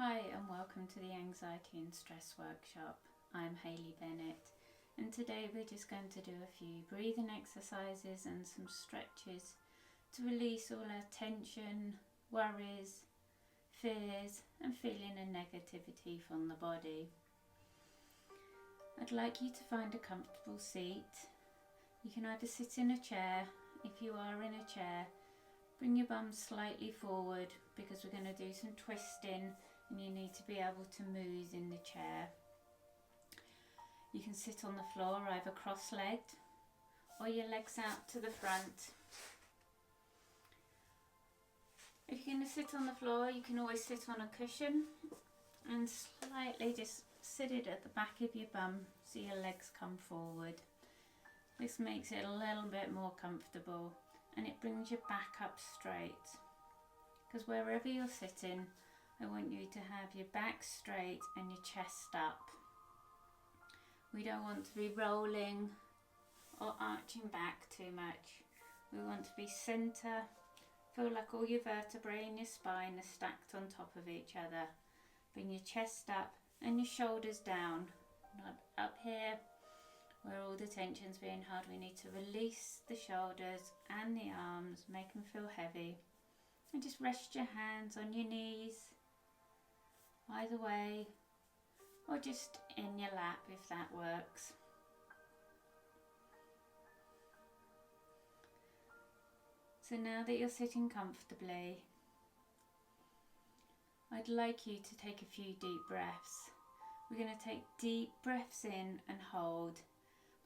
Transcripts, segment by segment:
Hi and welcome to the Anxiety and Stress Workshop. I'm Hayley Bennett and today we're just going to do a few breathing exercises and some stretches to release all our tension, worries, fears and feeling and negativity from the body. I'd like you to find a comfortable seat. You can either sit in a chair. If you are in a chair, bring your bum slightly forward because we're going to do some twisting and you need to be able to move in the chair. You can sit on the floor either cross-legged or your legs out to the front. If you're going to sit on the floor, you can always sit on a cushion and slightly just sit it at the back of your bum so your legs come forward. This makes it a little bit more comfortable and it brings your back up straight, because wherever you're sitting, I want you to have your back straight and your chest up. We don't want to be rolling or arching back too much. We want to be centre. Feel like all your vertebrae in your spine are stacked on top of each other. Bring your chest up and your shoulders down, not up here where all the tension's being held. We need to release the shoulders and the arms, make them feel heavy, and just rest your hands on your knees, either way, or just in your lap if that works. So now that you're sitting comfortably, I'd like you to take a few deep breaths. We're going to take deep breaths in and hold.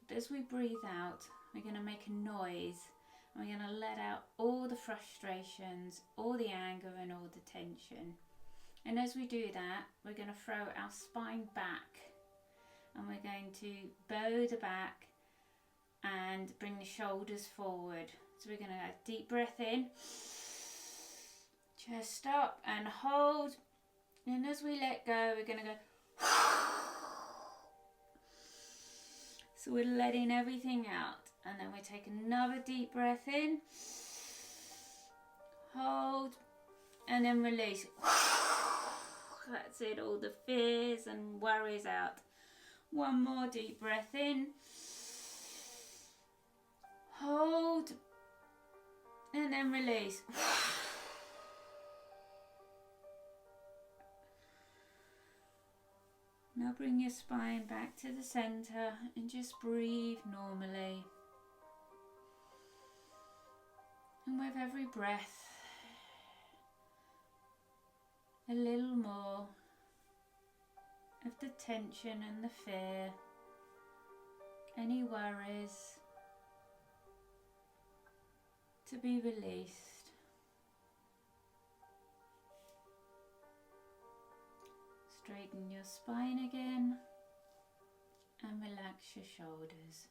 But as we breathe out, we're going to make a noise and we're going to let out all the frustrations, all the anger and all the tension. And as we do that, we're going to throw our spine back and we're going to bow the back and bring the shoulders forward. So we're going to go deep breath in, chest up and hold. And as we let go, we're going to go. So we're letting everything out. And then we take another deep breath in, hold, and then release. That's it, all the fears and worries out. One more deep breath in, hold, and then release. Now bring your spine back to the center and just breathe normally. And with every breath, a little more of the tension and the fear, any worries to be released. Straighten your spine again and relax your shoulders.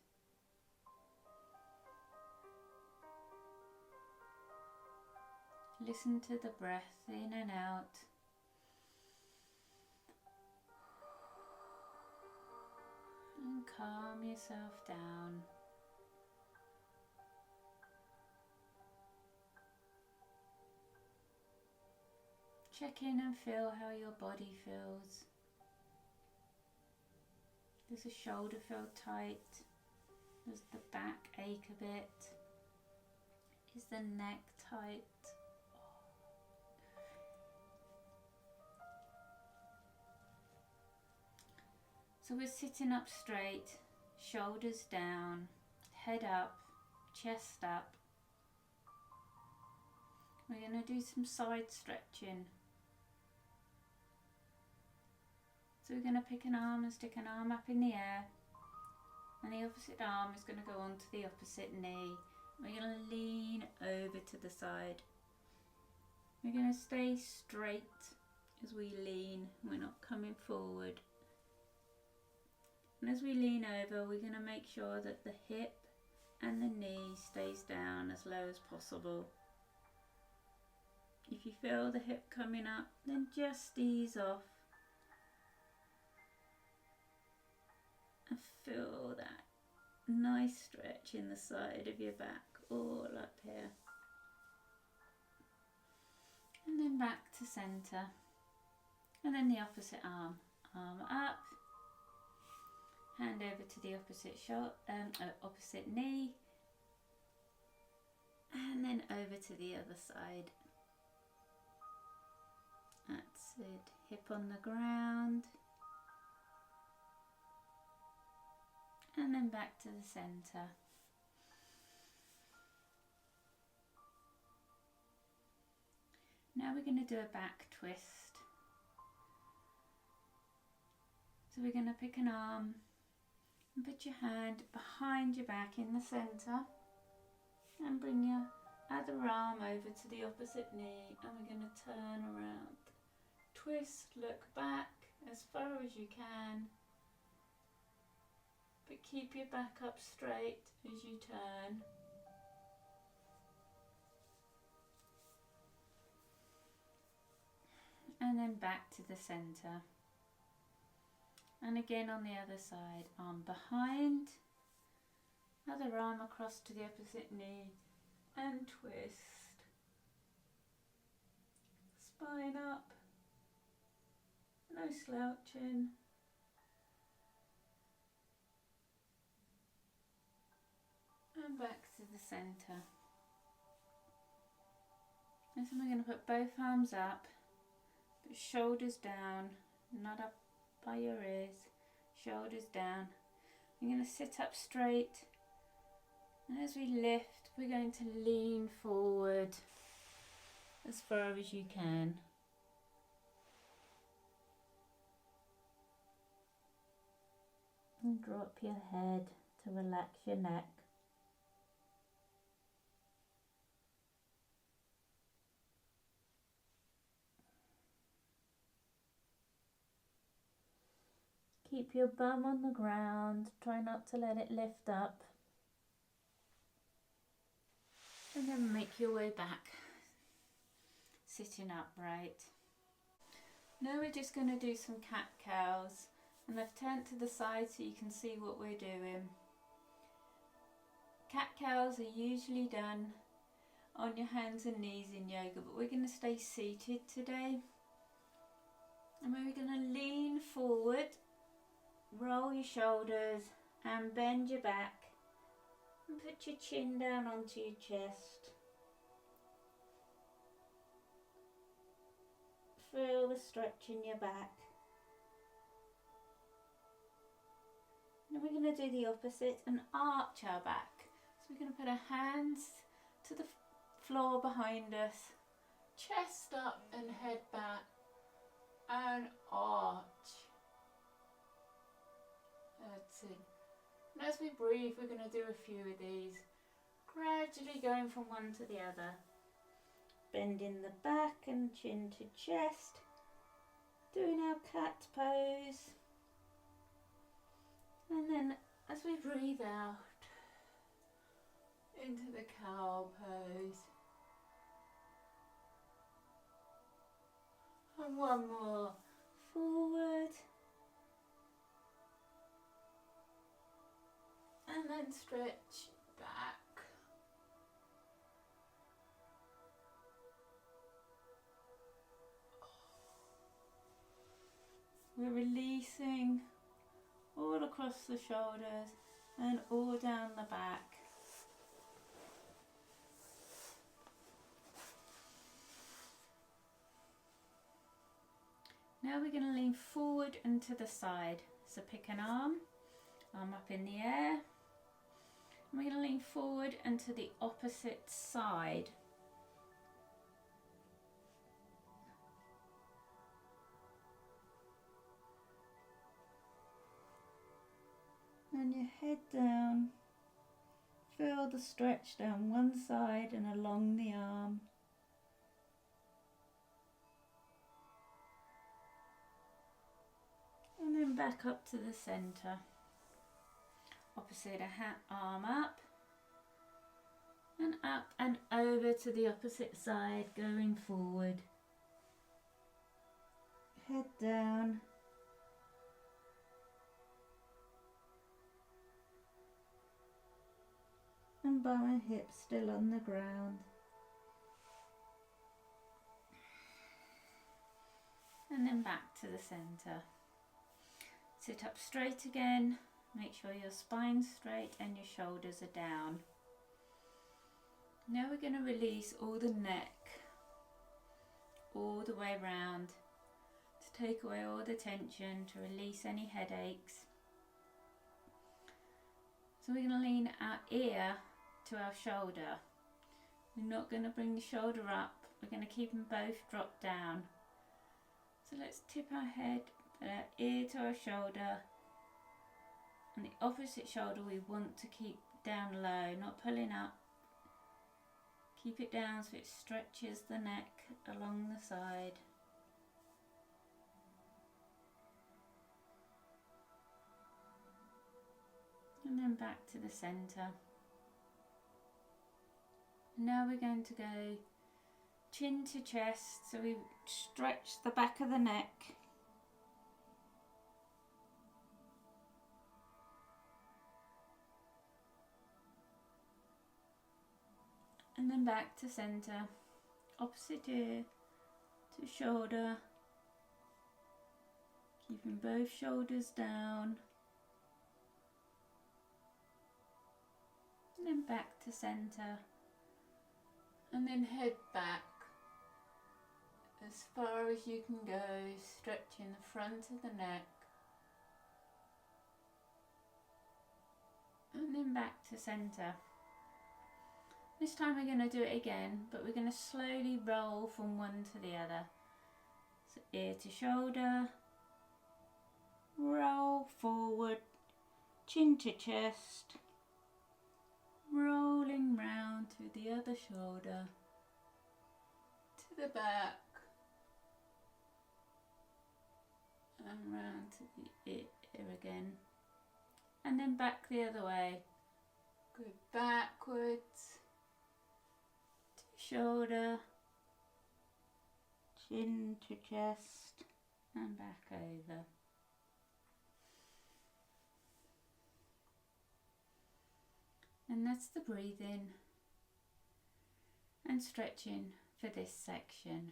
Listen to the breath in and out. And calm yourself down. Check in and feel how your body feels. Does the shoulder feel tight? Does the back ache a bit? Is the neck tight? So we're sitting up straight, shoulders down, head up, chest up. We're going to do some side stretching. So we're going to pick an arm and stick an arm up in the air, and the opposite arm is going to go onto the opposite knee. We're going to lean over to the side. We're going to stay straight as we lean. We're not coming forward. And as we lean over, we're going to make sure that the hip and the knee stays down as low as possible. If you feel the hip coming up, then just ease off. And feel that nice stretch in the side of your back, all up here. And then back to centre. And then the opposite arm. Arm up, hand over to the opposite opposite knee, and then over to the other side. That's it. Hip on the ground, and then back to the centre. Now we're going to do a back twist. So we're going to pick an arm and put your hand behind your back in the centre and bring your other arm over to the opposite knee, and we're going to turn around. Twist, look back as far as you can, but keep your back up straight as you turn. And then back to the centre. And again on the other side, arm behind, other arm across to the opposite knee, and twist. Spine up, no slouching. And back to the centre. And so we're going to put both arms up, but shoulders down, not up by your ears, shoulders down. You're going to sit up straight, and as we lift, we're going to lean forward as far as you can. And drop your head to relax your neck. Keep your bum on the ground, try not to let it lift up. And then make your way back, sitting upright. Now we're just going to do some cat-cows, and I've turned to the side so you can see what we're doing. Cat-cows are usually done on your hands and knees in yoga, but we're going to stay seated today. And we're going to lean forward, roll your shoulders and bend your back, and put your chin down onto your chest. Feel the stretch in your back. Now we're going to do the opposite and arch our back. So we're going to put our hands to the floor behind us, chest up and head back, and arch. That's it. And as we breathe, we're going to do a few of these, gradually going from one to the other. Bending the back and chin to chest. Doing our cat pose. And then as we breathe out, into the cow pose. And one more. Forward. And then stretch back. We're releasing all across the shoulders and all down the back. Now we're going to lean forward and to the side. So pick an arm up in the air. And we're going to lean forward and to the opposite side. And your head down. Feel the stretch down one side and along the arm. And then back up to the centre. Opposite arm up and over to the opposite side, going forward. Head down. And bum and hips still on the ground. And then back to to the centre. Sit up straight again, make sure your spine's straight and your shoulders are down. Now we're going to release all the neck, all the way around, to take away all the tension, to release any headaches. So we're going to lean our ear to our shoulder. We're not going to bring the shoulder up, we're going to keep them both dropped down. So let's tip our head, put our ear to our shoulder, and the opposite shoulder we want to keep down low, not pulling up. Keep it down so it stretches the neck along the side. And then back to the centre. Now we're going to go chin to chest, so we stretch the back of the neck. And then back to centre, opposite ear to shoulder, keeping both shoulders down. And then back to centre, and then head back as far as you can go, stretching the front of the neck, and then back to centre. This time we're going to do it again, but we're going to slowly roll from one to the other. So ear to shoulder, roll forward, chin to chest, rolling round to the other shoulder, to the back, and round to the ear again, and then back the other way. Go backwards, to shoulder, chin to chest, and back over. And that's the breathing and stretching for this section.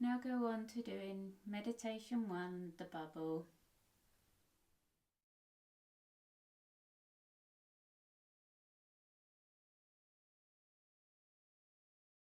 Now go on to doing meditation 1, the bubble.